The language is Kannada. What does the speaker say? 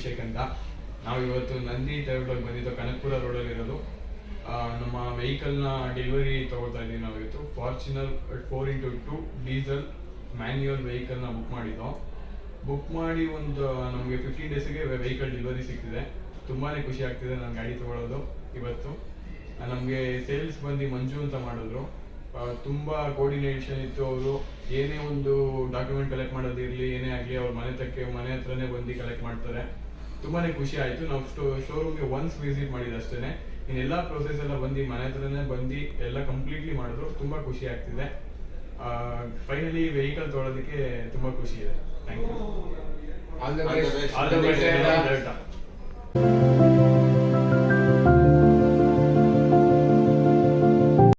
ಅಭಿಷೇಕ್ ಅಂತ. ನಾವು ಇವತ್ತು ನಂದಿ ಟೈರ್ಗಳಿಗೆ ಬಂದಿದ್ದು, ಕನಕಪುರ ರೋಡಲ್ಲಿ ಇರೋದು. ನಮ್ಮ ವೆಹಿಕಲ್ನ ಡೆಲಿವರಿ ತೊಗೊಳ್ತಾ ಇದ್ದೀವಿ. ನಾವು ಇವತ್ತು ಫಾರ್ಚುನರ್ 4x2 ಡೀಸೆಲ್ ಮ್ಯಾನ್ಯುಯಲ್ ವೆಹಿಕಲ್ನ ಬುಕ್ ಮಾಡಿ ಒಂದು ನಮಗೆ 15 ಡೇಸ್ಗೆ ವೆಹಿಕಲ್ ಡೆಲಿವರಿ ಸಿಗ್ತಿದೆ. ತುಂಬಾ ಖುಷಿ ಆಗ್ತಿದೆ ನಾನು ಗಾಡಿ ತೊಗೊಳ್ಳೋದು. ಇವತ್ತು ನಮಗೆ ಸೇಲ್ಸ್ ಬಂದು ಮಂಜು ಅಂತ ಮಾಡಿದ್ರು. ತುಂಬ ಕೋರ್ಡಿನೇಷನ್ ಇತ್ತು. ಅವರು ಏನೇ ಒಂದು ಡಾಕ್ಯುಮೆಂಟ್ ಕಲೆಕ್ಟ್ ಮಾಡೋದಿರಲಿ, ಏನೇ ಆಗಲಿ ಅವ್ರ ಮನೆ ಹತ್ರನೇ ಬಂದು ಕಲೆಕ್ಟ್ ಮಾಡ್ತಾರೆ. ತುಂಬಾ ಖುಷಿ ಆಯಿತು. ನಾವು ಶೋರೂಮ್ಗೆ ಒನ್ಸ್ ವಿಸಿಟ್ ಮಾಡಿದ್ದು ಅಷ್ಟೇ. ಇನ್ನೆಲ್ಲ ಪ್ರೊಸೆಸ್ ಎಲ್ಲ ಬಂದು ಮನೆ ಹತ್ರನೇ ಬಂದು ಎಲ್ಲ ಕಂಪ್ಲೀಟ್ಲಿ ಮಾಡಿದ್ರು. ತುಂಬ ಖುಷಿ ಆಗ್ತಿದೆ. ಫೈನಲಿ ವೆಹಿಕಲ್ ತೊಗೊಳೋದಕ್ಕೆ ತುಂಬ ಖುಷಿ ಇದೆ. Thank you. All the best.